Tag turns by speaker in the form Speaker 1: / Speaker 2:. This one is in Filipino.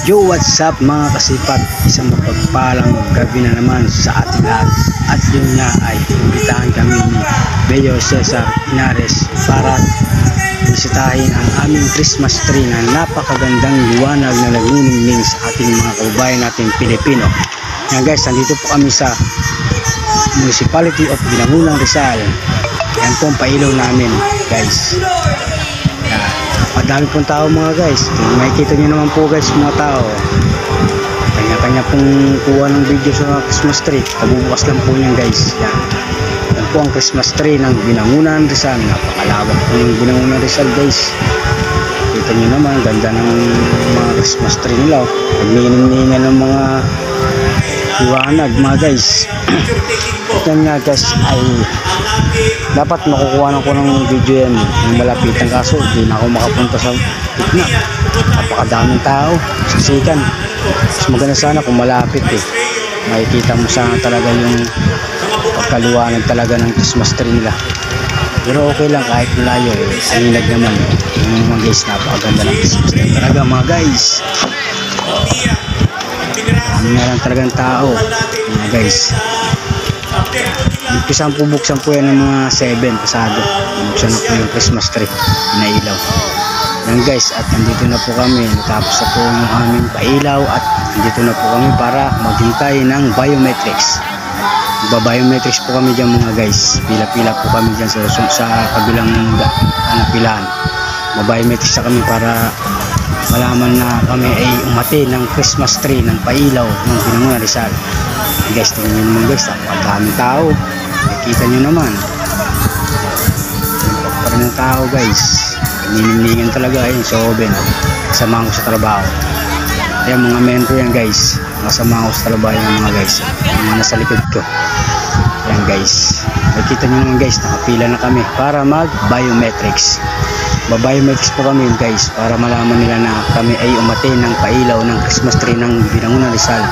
Speaker 1: Yo, what's up mga kasipag? Isang mapagpalang gabi na naman sa ating lahat. At yun nga ay imbitahan kami ni Mayor Cesar Inares para bisitahin ang aming Christmas tree na napakagandang liwanag na nagniningning sa ating mga kababayan natin Pilipino. Yan guys, nandito po kami sa Municipality of Binangunang Rizal. Yan po ang pailaw namin guys. Madami pong tao mga guys. Makikita nyo naman po guys mga tao. Kanya-kanya pong kuha ng video sa Christmas tree. Kabubukas lang po yan guys. Yan po ang Christmas tree ng Binangunang Rizal. Napakalawak po ng Binangunang Rizal guys. Kita nyo naman, ganda ng mga Christmas tree nila. Nagniningningan ng mga liwanag mga guys. Yan nga guys ay dapat makukuha ko ng video yan ng malapitan, kaso hindi na ako makapunta sa gitna. Napakadaming tao, sasikan. Mas maganda sana kung malapit makikita mo sana talaga yung pagkaliwanag talaga ng Christmas tree nila. Pero okay lang kahit malayo alinag naman yung mga guys. Napakaganda ng Christmas tree talaga mga guys. Marami na lang talagang tao mga guys. Buksan po yan ng mga 7 pasado. Buksan na po yung Christmas tree na ilaw. Yan guys, at nandito na po kami. Natapos na po yung aming pailaw at nandito na po kami para maghintay ng biometrics. Biometrics po kami dyan mga guys. Pila-pila po kami dyan sa kabilang pilahan. Biometrics na kami para malaman na kami ay umati ng Christmas tree ng pailaw ng Binangunang Rizal. Guys, tingnan nyo naman guys, napakadaming tao. Nakikita nyo naman parang ng tao guys. Niningningan talaga yun sa oven. Kasama ko sa trabaho. Ayan mga mentor yan guys. Kasama ko sa trabaho yan mga guys. Yung mga nasa likod ko. Ayan guys. Nakikita nyo naman guys, nakapila na kami para mag biometrics. Biometrics po kami guys para malaman nila na kami ay umati ng pailaw ng Christmas tree ng Binangunang Rizal.